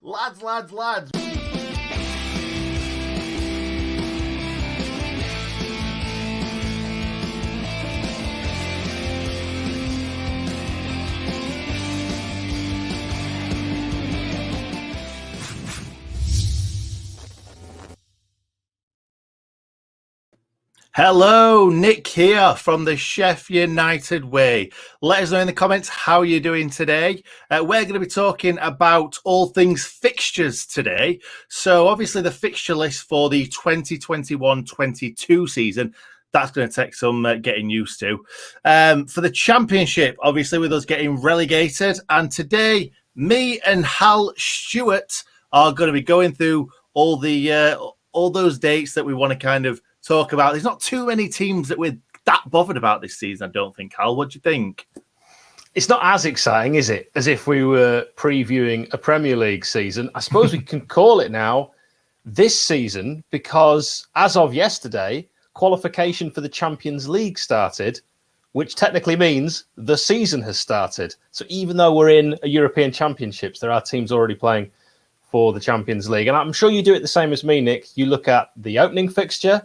Lads. Hello, Nick here from the Sheffield United way. Let us know in the comments how you're doing today. We're going to be talking about all things fixtures today. So obviously the fixture list for the 2021-22 season, that's going to take some getting used to. For the Championship, obviously with us getting relegated. And today, me and Hal Stewart are going to be going through all those dates that we want to kind of talk about. There's not too many teams that we're that bothered about this season, I don't think. Hal, what do you think? It's not as exciting, is it, as if we were previewing a Premier League season? I suppose we can call it now this season because as of yesterday, qualification for the Champions League started, which technically means the season has started. So even though we're in a European Championships, there are teams already playing for the Champions League. And I'm sure you do it the same as me, Nick. You look at the opening fixture,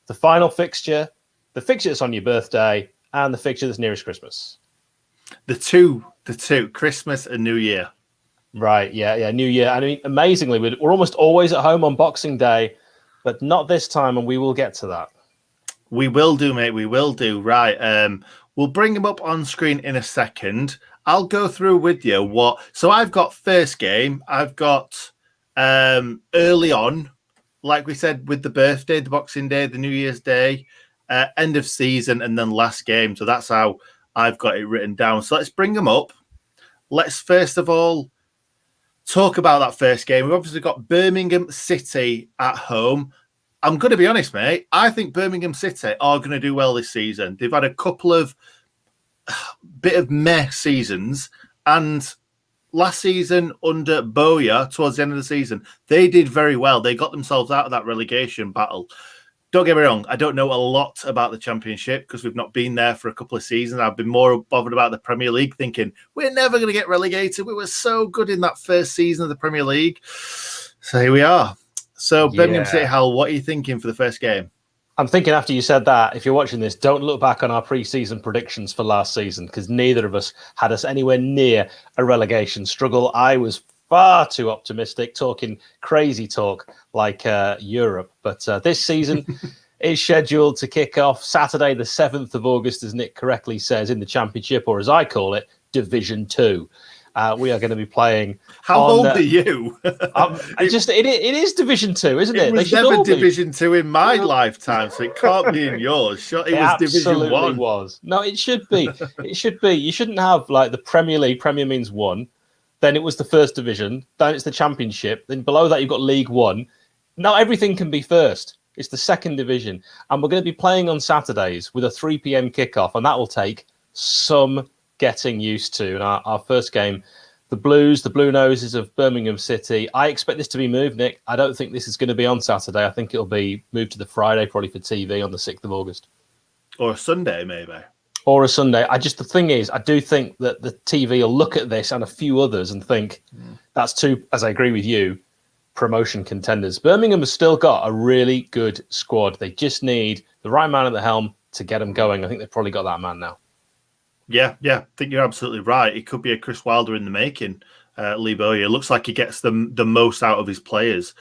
the final fixture, the fixture that's on your birthday, and the fixture that's nearest Christmas. The two, Christmas and New Year. Right, yeah, New Year. I mean, amazingly, we're almost always at home on Boxing Day, but not this time, and we will get to that. We will do, mate, we will do. Right, we'll bring them up on screen in a second. I'll go through with you So I've got first game. I've got early on, like we said, with the birthday, the Boxing Day, the New Year's Day, end of season, and then last game. So that's how I've got it written down. So let's bring them up. Let's first of all talk about that first game. We've obviously got Birmingham City at home. I'm going to be honest, mate. I think Birmingham City are going to do well this season. They've had a couple of bit of meh seasons, and last season under Boya, towards the end of the season, they did very well. They got themselves out of that relegation battle. Don't get me wrong, I don't know a lot about the Championship because we've not been there for a couple of seasons. I've been more bothered about the Premier League, thinking we're never going to get relegated. We were so good in that first season of the Premier League. So here we are. So Birmingham City, Hal, what are you thinking for the first game? I'm thinking after you said that, if you're watching this, don't look back on our pre-season predictions for last season because neither of us had us anywhere near a relegation struggle. I was far too optimistic, talking crazy talk like Europe. But this season is scheduled to kick off Saturday, the 7th of August, as Nick correctly says, in the Championship, or as I call it, Division 2. We are going to be playing. How old are you? It is Division 2, isn't it? It was never Division 2 in my lifetime, so it can't be in yours. It was Division 1. Was. No, it should be. It should be. You shouldn't have like the Premier League. Premier means one. Then it was the first division. Then it's the Championship. Then below that you've got League One. Not everything can be first. It's the second division, and we're going to be playing on Saturdays with a 3 p.m. kickoff, and that will take some getting used to. And our first game, the Blue Noses of Birmingham City. I expect this to be moved, Nick. I don't think this is going to be on Saturday. I think it'll be moved to the Friday, probably for TV on the 6th of August. Or a Sunday, maybe. Or a Sunday. The thing is, I do think that the TV will look at this and a few others and think that's two, as I agree with you, promotion contenders. Birmingham has still got a really good squad. They just need the right man at the helm to get them going. I think they've probably got that man now. Yeah, I think you're absolutely right. It could be a Chris Wilder in the making, Lee Bowyer. It looks like he gets the most out of his players.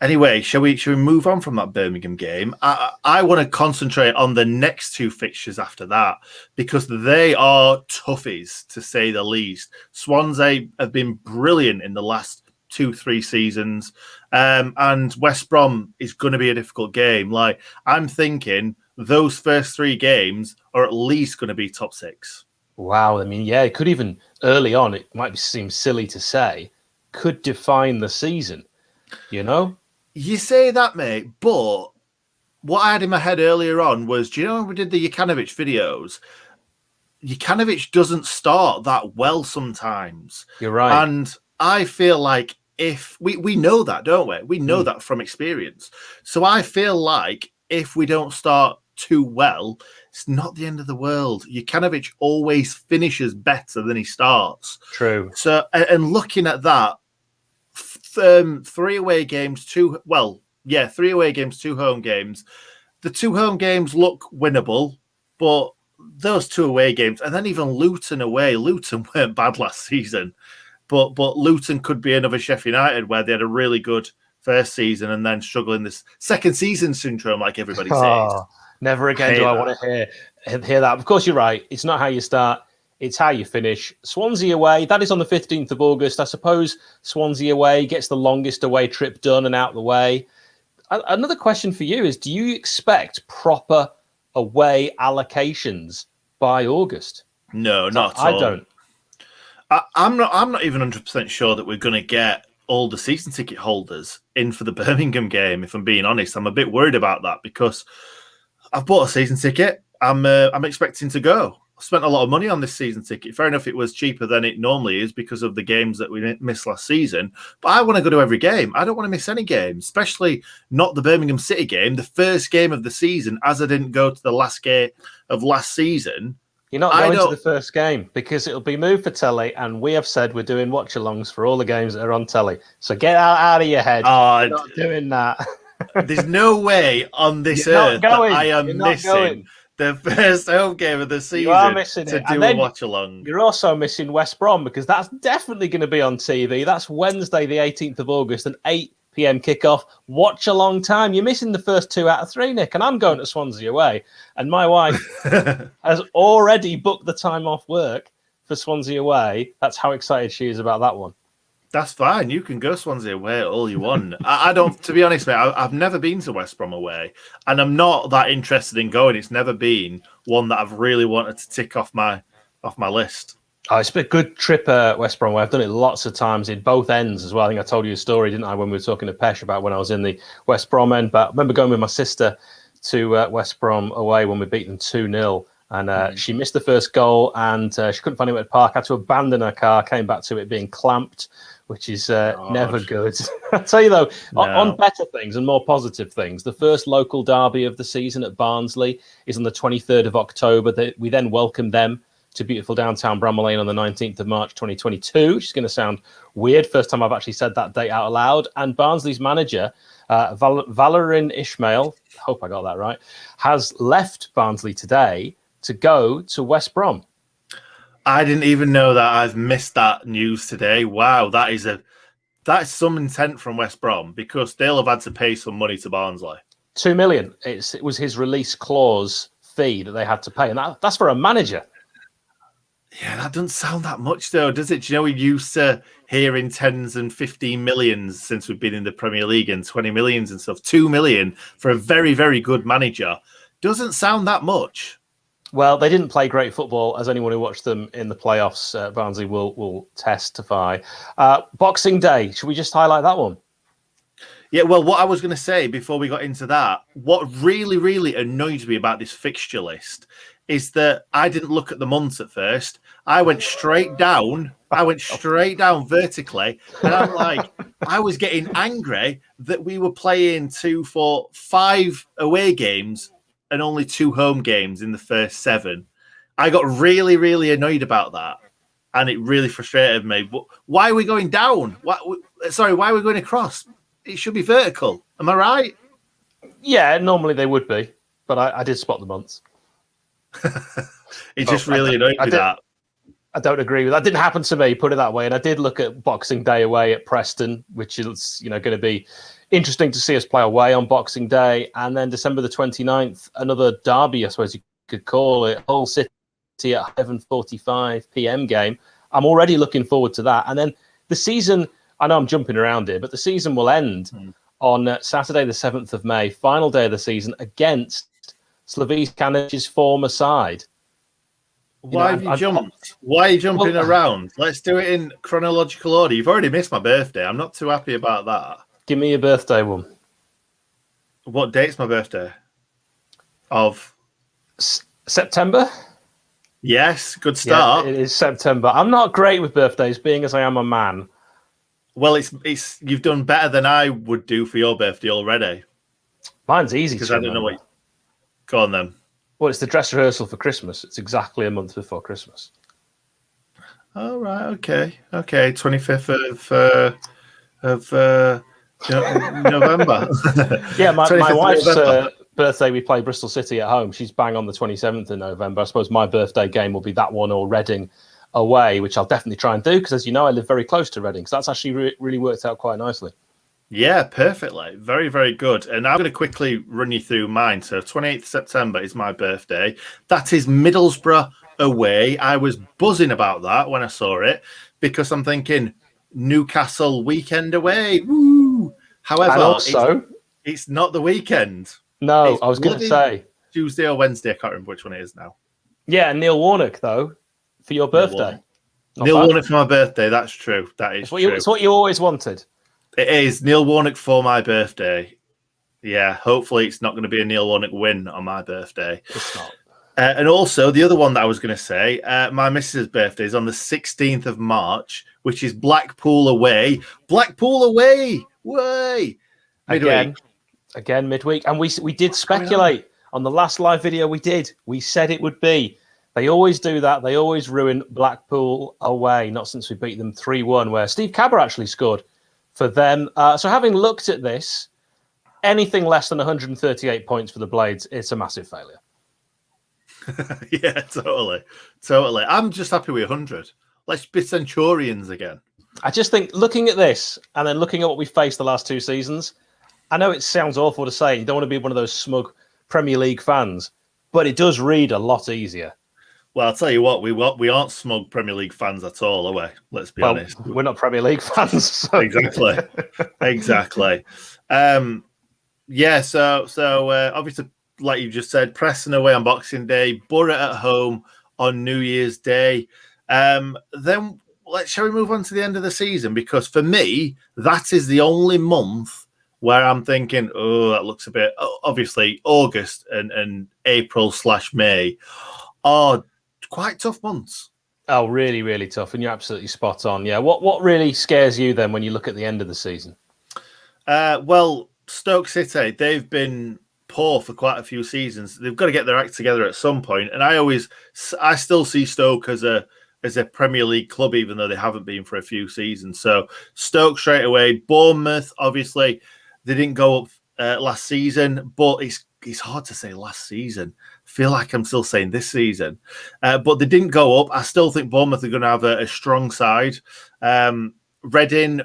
Anyway, shall we move on from that Birmingham game? I want to concentrate on the next two fixtures after that because they are toughies, to say the least. Swansea have been brilliant in the last 2-3 seasons, and West Brom is going to be a difficult game. Like, I'm thinking those first 3 games are at least going to be top 6. Wow. I mean, yeah, it could even early on, it might seem silly to say, could define the season, you know? You say that, mate, but what I had in my head earlier on was, do you know when we did the Jokanovic videos? Jokanovic doesn't start that well sometimes. You're right. And I feel like if we know that, don't we? We know that from experience. So I feel like if we don't start too well, it's not the end of the world. Jokanovic always finishes better than he starts. True. So, and looking at that, three away games, two three away games, two home games. The two home games look winnable, but those two away games, and then even Luton away. Luton weren't bad last season, but Luton could be another Sheffield United where they had a really good first season and then struggling this second season syndrome, like everybody says. Never again do I want to hear that. Of course, you're right. It's not how you start, it's how you finish. Swansea away, that is on the 15th of August. I suppose Swansea away gets the longest away trip done and out the way. Another question for you is, do you expect proper away allocations by August? No, not at all. I don't. I'm not even 100% sure that we're going to get all the season ticket holders in for the Birmingham game. If I'm being honest, I'm a bit worried about that because I've bought a season ticket. I'm expecting to go. I spent a lot of money on this season ticket. Fair enough, it was cheaper than it normally is because of the games that we missed last season. But I want to go to every game. I don't want to miss any game, especially not the Birmingham City game, the first game of the season, as I didn't go to the last game of last season. You're not going to the first game because it'll be moved for telly, and we have said we're doing watch-alongs for all the games that are on telly. So get out of your head. You're not doing that. There's no way on this earth that I am missing the first home game of the season. You are missing to do a watch-along. You're also missing West Brom because that's definitely going to be on TV. That's Wednesday, the 18th of August, an 8 p.m. kickoff. Watch a long time. You're missing the first 2 out of 3, Nick, and I'm going to Swansea away. And my wife has already booked the time off work for Swansea away. That's how excited she is about that one. That's fine. You can go Swansea away all you want. I don't, to be honest, mate, I've never been to West Brom away, and I'm not that interested in going. It's never been one that I've really wanted to tick off my list. Oh, it's been a good trip, West Brom. I've done it lots of times in both ends as well. I think I told you a story, didn't I, when we were talking to Pesh about when I was in the West Brom end. But I remember going with my sister to West Brom away when we beat them 2-0. And she missed the first goal and she couldn't find anywhere to park. Had to abandon her car, came back to it being clamped, which is never good. I'll tell you, though, on better things and more positive things, the first local derby of the season at Barnsley is on the 23rd of October. We then welcome them to beautiful downtown Bramall Lane on the 19th of March 2022, which is going to sound weird. First time I've actually said that date out loud. And Barnsley's manager, Valérien Ismaël, hope I got that right, has left Barnsley today to go to West Brom. I didn't even know that. I've missed that news today. Wow, that is some intent from West Brom because they'll have had to pay some money to Barnsley. 2 million. It was his release clause fee that they had to pay, and that's for a manager. Yeah, that doesn't sound that much, though, does it? Do you know, we used to hearing 10s and 15 millions since we've been in the Premier League and 20 millions and stuff. 2 million for a very, very good manager doesn't sound that much. Well, they didn't play great football, as anyone who watched them in the playoffs, Barnsley will testify. Boxing Day, should we just highlight that one? Yeah, well, what I was going to say before we got into that, what really, really annoys me about this fixture list is that I didn't look at the months at first. I went straight down. Vertically. And I'm like, I was getting angry that we were playing 2, 4, 5 away games and only 2 home games in the first 7. I got really, really annoyed about that. And it really frustrated me. But why are we going down? Why are we going across? It should be vertical. Am I right? Yeah, normally they would be. But I did spot the months. It just really annoyed me that. I don't agree with that. Didn't happen to me, put it that way. And I did look at Boxing Day away at Preston, which is going to be interesting to see us play away on Boxing Day. And then December the 29th, another derby, I suppose you could call it, Hull City at 11:45 p.m. game. I'm already looking forward to that. And then the season, I know I'm jumping around here, but the season will end on Saturday the 7th of May, final day of the season, against Slavice Kanic's former side. Why have you jumped? Why are you jumping around? Let's do it in chronological order. You've already missed my birthday. I'm not too happy about that. Give me your birthday one. What date's my birthday? Of September? Yes, good start. Yeah, it is September. I'm not great with birthdays, being as I am a man. Well, it's you've done better than I would do for your birthday already. Mine's easy because I don't know what. Go on then. Well, it's the dress rehearsal for Christmas. It's exactly a month before Christmas. Oh, right. Okay. 25th of November. Yeah, my 25th of wife's November. birthday, we play Bristol City at home. She's bang on the 27th of November. I suppose my birthday game will be that one or Reading away, which I'll definitely try and do because, as you know, I live very close to Reading. So that's actually really worked out quite nicely. Yeah, perfectly. Very, very good. And I'm going to quickly run you through mine. So 28th September is my birthday. That is Middlesbrough away. I was buzzing about that when I saw it because I'm thinking Newcastle weekend away. Woo! However, And also, it's not the weekend. no, It's I was going to say Tuesday or Wednesday. I can't remember which one it is now. yeah, Neil Warnock though for your birthday. Neil Warnock for my birthday. That's true. That is true. It's what you always wanted. It is Neil Warnock for my birthday. Yeah, hopefully it's not going to be a Neil Warnock win on my birthday. It's not. And also, the other one that I was going to say, my missus' birthday is on the 16th of March, which is Blackpool away. Blackpool away! Way! Midweek. Again, midweek. And we did speculate on the last live video we did. We said it would be. They always do that. They always ruin Blackpool away. Not since we beat them 3-1, where Steve Cabber actually scored for them. So having looked at this, anything less than 138 points for the Blades, it's a massive failure. Yeah, totally. I'm just happy with 100. Let's be Centurions again. I just think looking at this and then looking at what we faced the last two seasons, I know it sounds awful to say. You don't want to be one of those smug Premier League fans, but it does read a lot easier. Well, I'll tell you what, we aren't smug Premier League fans at all, are we? Let's be honest. We're not Premier League fans. So. Exactly. Yeah, so obviously, like you just said, Preston away on Boxing Day, Borough at home on New Year's Day. Then shall we move on to the end of the season? Because for me, that is the only month where I'm thinking, oh, that looks a bit... Obviously, August and April/May are quite tough months. Oh, really, really tough. And you're absolutely spot on. Yeah. What really scares you then when you look at the end of the season? Well, Stoke City, they've been poor for quite a few seasons. They've got to get their act together at some point. And I still see Stoke as a Premier League club, even though they haven't been for a few seasons. So Stoke straight away. Bournemouth, obviously, they didn't go up last season, but it's hard to say last season. I feel like I'm still saying this season. But they didn't go up. I still think Bournemouth are going to have a strong side. Reading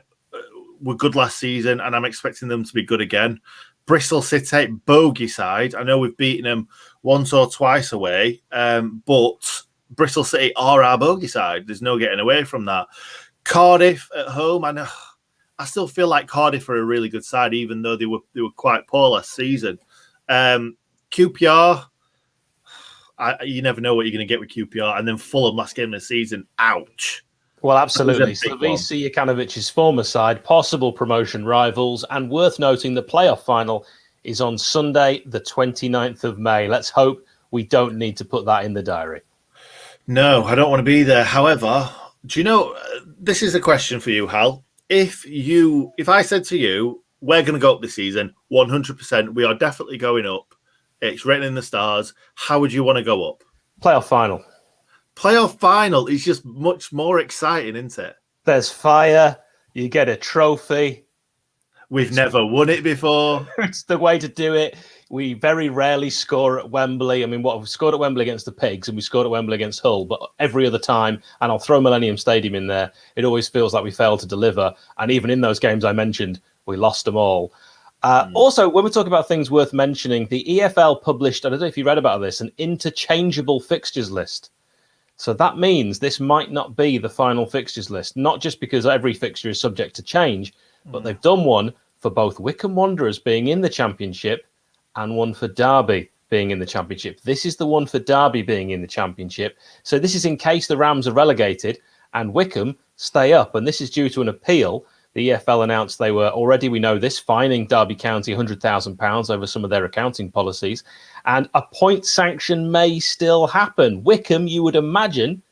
were good last season, and I'm expecting them to be good again. Bristol City, bogey side. I know we've beaten them once or twice away, but Bristol City are our bogey side. There's no getting away from that. Cardiff at home. I still feel like Cardiff are a really good side, even though they were quite poor last season. QPR, you never know what you're going to get with QPR. And then Fulham last game of the season. Ouch. Well, absolutely. Slavici Jakanovic's former side, possible promotion rivals, and worth noting the playoff final is on Sunday, the 29th of May. Let's hope we don't need to put that in the diary. No, I don't want to be there. However, do you know, this is a question for you, Hal. If I said to you, we're going to go up this season, 100%, we are definitely going up. It's written in the stars. How would you want to go up? Playoff final. Playoff final is just much more exciting, isn't it? There's fire. You get a trophy. We've never won it before. It's the way to do it. We very rarely score at Wembley. I mean, we've scored at Wembley against the Pigs and we scored at Wembley against Hull, but every other time, and I'll throw Millennium Stadium in there, it always feels like we failed to deliver. And even in those games I mentioned, we lost them all. Also, when we talk about things worth mentioning, the EFL published, I don't know if you read about this, an interchangeable fixtures list. So that means this might not be the final fixtures list, not just because every fixture is subject to change, but they've done one for both Wycombe Wanderers being in the Championship and one for Derby being in the Championship. This is the one for Derby being in the Championship. So this is in case the Rams are relegated and Wycombe stay up. And this is due to an appeal. The EFL announced they were already, we know this, fining Derby County £100,000 over some of their accounting policies. And a point sanction may still happen. Wycombe, you would imagine,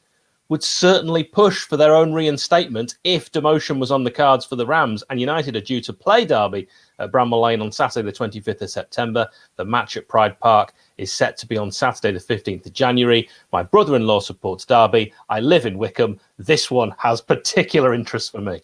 would certainly push for their own reinstatement if demotion was on the cards for the Rams. And United are due to play Derby at Bramall Lane on Saturday, the 25th of September. The match at Pride Park is set to be on Saturday, the 15th of January. My brother-in-law supports Derby. I live in Wycombe. This one has particular interest for me.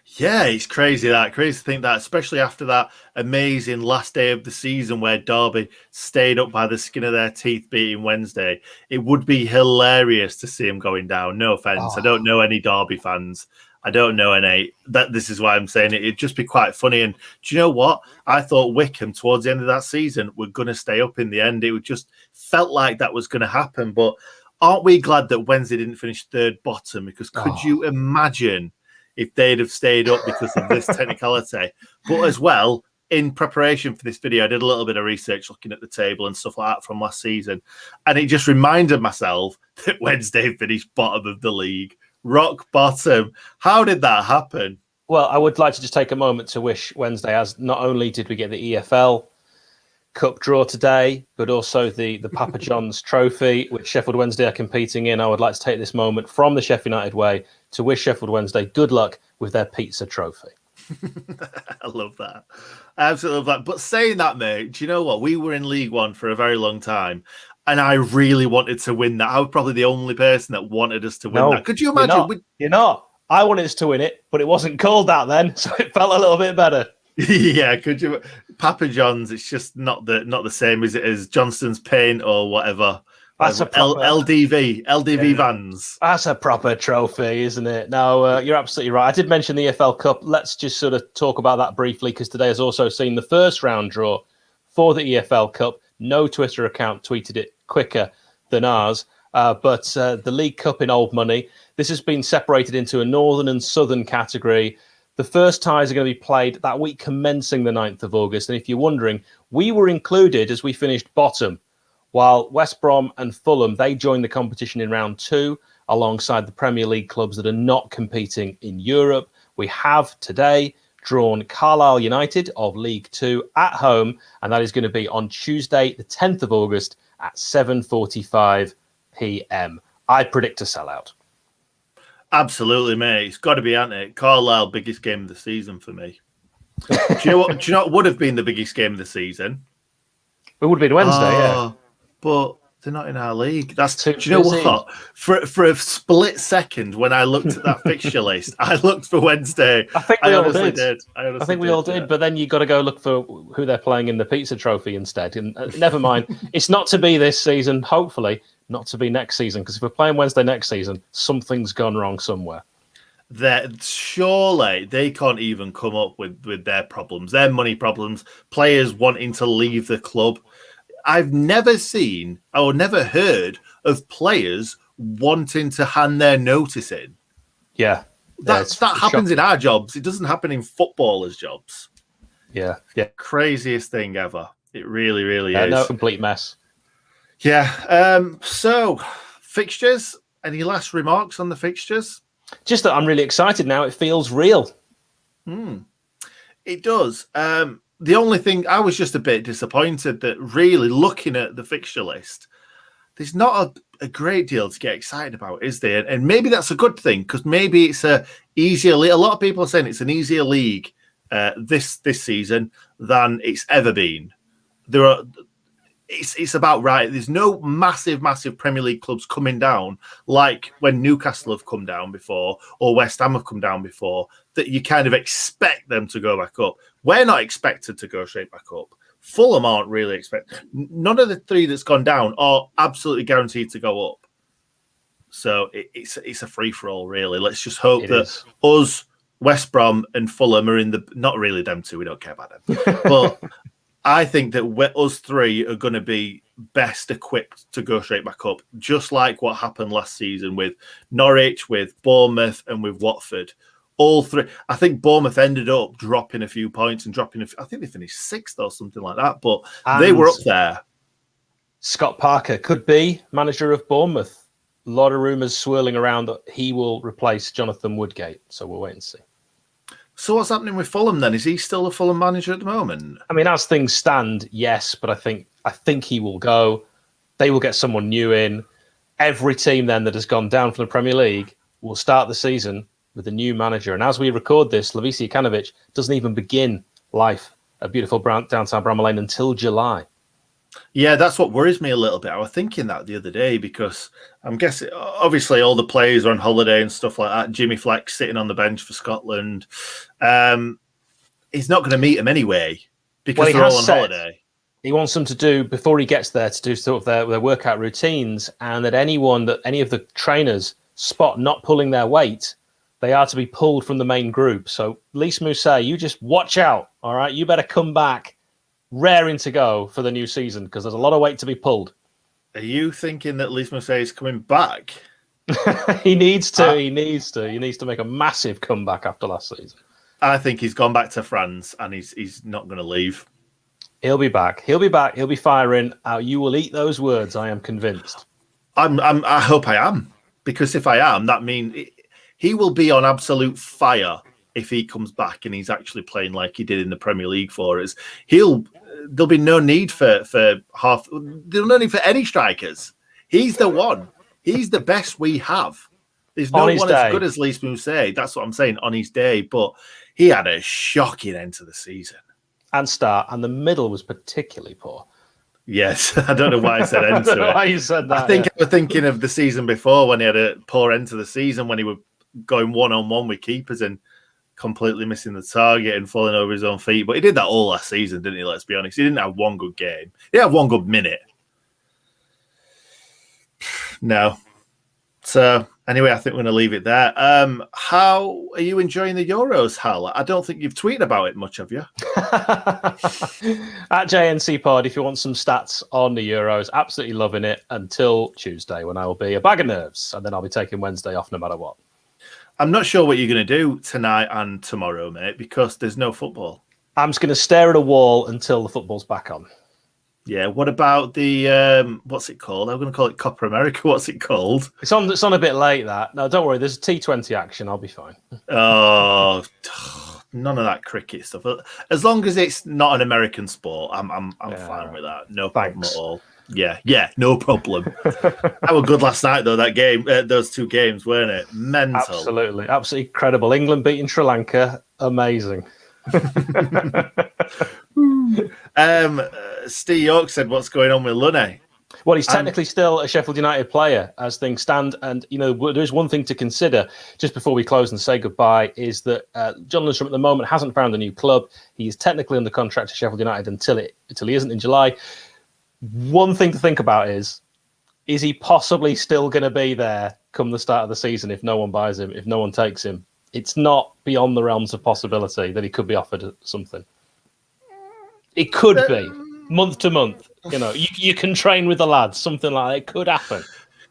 Yeah, it's crazy that. Crazy to think that, especially after that amazing last day of the season where Derby stayed up by the skin of their teeth beating Wednesday. It would be hilarious to see him going down. No offense. I Oh, don't know any Derby fans. I don't know any. This is why I'm saying it. It'd just be quite funny. And do you know what? I thought Wickham towards the end of that season were going to stay up in the end. It would just felt like that was going to happen. But aren't we glad that Wednesday didn't finish third bottom? Because could you imagine if they'd have stayed up because of this technicality? But as well, in preparation for this video, I did a little bit of research looking at the table and stuff like that from last season. And it just reminded myself that Wednesday finished bottom of the league. Rock bottom. How did that happen? well, I would like to just take a moment to wish Wednesday, as not only did we get the EFL Cup draw today, but also the Papa John's Trophy, which Sheffield Wednesday are competing in. I would like to take this moment from the Sheffield United way to wish Sheffield Wednesday good luck with their pizza trophy. I love that. I absolutely love that. But saying that, mate, do you know what? We were in League One for a very long time, and I really wanted to win that. I was probably the only person that wanted us to win that. Could you imagine? You're not. I wanted us to win it, but it wasn't called that then, so it felt a little bit better. Yeah, could you? Papa John's, it's just not the same as it is Johnston's Paint or whatever. That's a proper, LDV Vans. That's a proper trophy, isn't it? No, you're absolutely right. I did mention the EFL Cup. Let's just sort of talk about that briefly, because today has also seen the first round draw for the EFL Cup. No Twitter account tweeted it quicker than ours. But the League Cup in old money, this has been separated into a northern and southern category. The first ties are going to be played that week commencing the 9th of August. And if you're wondering, we were included as we finished bottom, while West Brom and Fulham, they joined the competition in round 2 alongside the Premier League clubs that are not competing in Europe. We have today drawn Carlisle United of League 2 at home, and that is going to be on Tuesday, the 10th of August at 7:45 p.m. I predict a sellout. Absolutely, mate. It's got to be, hasn't it? Carlisle, biggest game of the season for me. Do you know what would have been the biggest game of the season? It would have been Wednesday, yeah. But they're not in our league. That's too do you know busy. what? For a split second, when I looked at that fixture list, I looked for Wednesday. I think we all did. I think we all did, but then you got to go look for who they're playing in the pizza trophy instead. And never mind, it's not to be this season. Hopefully, not to be next season. Because if we're playing Wednesday next season, something's gone wrong somewhere. That surely they can't even come up with their problems, their money problems, players wanting to leave the club. I've never seen or never heard of players wanting to hand their notice in. Yeah. That happens in our jobs. It doesn't happen in footballers' jobs. Yeah. Craziest thing ever. It really, really is. No, complete mess. Yeah. So, fixtures. Any last remarks on the fixtures? Just that I'm really excited now. It feels real. It does. The only thing, I was just a bit disappointed that really looking at the fixture list, there's not a great deal to get excited about, is there? And maybe that's a good thing, because maybe it's a easier league. A lot of people are saying it's an easier league this season than it's ever been. It's about right. There's no massive Premier League clubs coming down like when Newcastle have come down before or West Ham have come down before, that you kind of expect them to go back up. We're not expected to go straight back up. Fulham aren't really expected. None of the three that's gone down are absolutely guaranteed to go up. So it's a free-for-all, really. Let's just hope that us, West Brom and Fulham are in the... Not really them two, we don't care about them. But... I think that us three are going to be best equipped to go straight back up, just like what happened last season with Norwich, with Bournemouth, and with Watford. All three. I think Bournemouth ended up dropping a few points and I think they finished 6th or something like that, but they were up there. Scott Parker could be manager of Bournemouth. A lot of rumours swirling around that he will replace Jonathan Woodgate, so we'll wait and see. So what's happening with Fulham then? Is he still the Fulham manager at the moment? I mean, as things stand, yes, but I think he will go. They will get someone new in. Every team then that has gone down from the Premier League will start the season with a new manager. And as we record this, Lavicia Kanovic doesn't even begin life at beautiful downtown Bramall Lane until July. Yeah, that's what worries me a little bit. I was thinking that the other day because I'm guessing, obviously, all the players are on holiday and stuff like that. Jimmy Fleck sitting on the bench for Scotland. He's not going to meet them anyway Well, because he they're all has on said holiday. he wants them to do, before he gets there, to do sort of their workout routines, and that any of the trainers spot not pulling their weight, they are to be pulled from the main group. So, Lys Mousset, you just watch out, all right? You better come back raring to go for the new season because there's a lot of weight to be pulled. Are you thinking that Lys Mousset is coming back? He needs to. He needs to make a massive comeback after last season. I think he's gone back to France and he's not going to leave. He'll be back. He'll be back. He'll be firing. You will eat those words. I am convinced. I hope I am, because if I am, that means he will be on absolute fire if he comes back and he's actually playing like he did in the Premier League for us. There'll be no need for any strikers. He's the one. He's the best we have. There's no one as good as Lys Mousset. That's what I'm saying, on his day. But he had a shocking end to the season. And the middle was particularly poor. Yes, I don't know why I said end to it. Why you said that? I think I was thinking of the season before when he had a poor end to the season, when he was going one-on-one with keepers and completely missing the target and falling over his own feet. But he did that all last season, didn't he? Let's be honest. He didn't have one good game. He had one good minute. No. So, anyway, I think we're going to leave it there. How are you enjoying the Euros, Hal? I don't think you've tweeted about it much, have you? At JNC Pod, if you want some stats on the Euros, absolutely loving it until Tuesday, when I will be a bag of nerves, and then I'll be taking Wednesday off no matter what. I'm not sure what you're going to do tonight and tomorrow, mate, because there's no football. I'm just going to stare at a wall until the football's back on. Yeah, what about the what's it called? I'm going to call it Copa America. What's it called? It's on a bit late. That no, don't worry. There's a T20 action. I'll be fine. Oh, none of that cricket stuff. As long as it's not an American sport, I'm fine with that. No problem at all. Yeah, no problem. That was good last night, though. That game, those two games, weren't it? Mental. Absolutely incredible. England beating Sri Lanka, amazing. Steve York said, "What's going on with Lunny?" Well, he's technically still a Sheffield United player as things stand. And, there's one thing to consider just before we close and say goodbye is that John Lundstram at the moment hasn't found a new club. He is technically under contract to Sheffield United until he isn't in July. One thing to think about is he possibly still going to be there come the start of the season if no one buys him, if no one takes him? It's not beyond the realms of possibility that he could be offered something. It could be month to month. You can train with the lads, something like that. It could happen.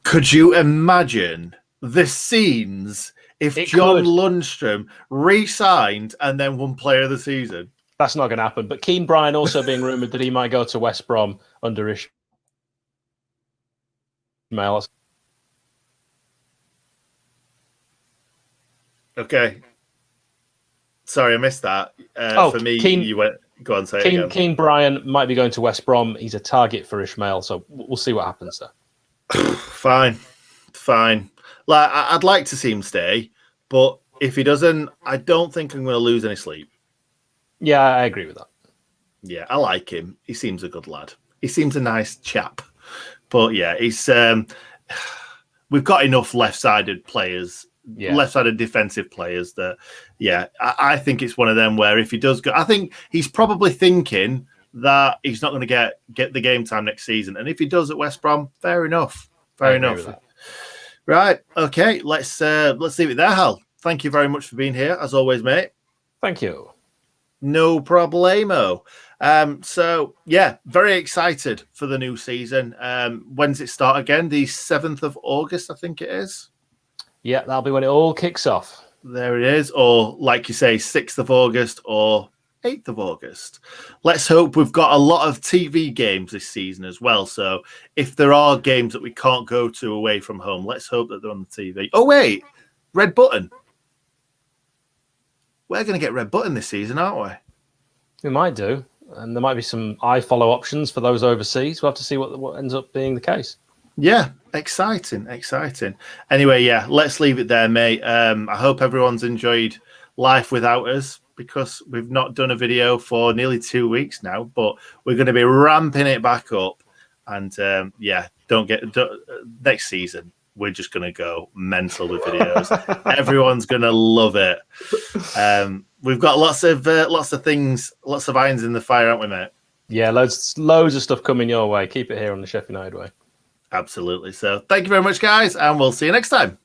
Could you imagine the scenes if John Lundstram re-signed and then won Player of the Season? That's not going to happen. But Keane Bryan also being rumoured that he might go to West Brom under Ishmael. Okay. Sorry, I missed that. For me, you went... Go on, say it again. Keane Bryan might be going to West Brom. He's a target for Ishmael, so we'll see what happens there. Fine. Like, I'd like to see him stay, but if he doesn't, I don't think I'm going to lose any sleep. Yeah, I agree with that. Yeah, I like him. He seems a good lad. He seems a nice chap. But yeah, he's we've got enough left-sided players. Yeah. Left-sided defensive players that, I think it's one of them where if he does go, I think he's probably thinking that he's not going to get the game time next season. And if he does at West Brom, fair enough. Fair enough. Right. Okay. Let's leave it there, Hal. Thank you very much for being here, as always, mate. Thank you. No problemo. Very excited for the new season. When does it start again? The 7th of August, I think it is. Yeah, that'll be when it all kicks off. There it is. Or, like you say, 6th of August or 8th of August. Let's hope we've got a lot of TV games this season as well. So if there are games that we can't go to away from home, let's hope that they're on the TV. Oh, wait. Red Button. We're going to get Red Button this season, aren't we? We might do. And there might be some iFollow options for those overseas. We'll have to see what ends up being the case. Yeah, exciting. Anyway, let's leave it there, mate. I hope everyone's enjoyed life without us, because we've not done a video for nearly 2 weeks now, but we're going to be ramping it back up. And next season, we're just going to go mental with videos. Everyone's going to love it. We've got lots of things, lots of irons in the fire, haven't we, mate? Yeah, loads of stuff coming your way. Keep it here on the Sheffield United Way. Absolutely. So thank you very much, guys, and we'll see you next time.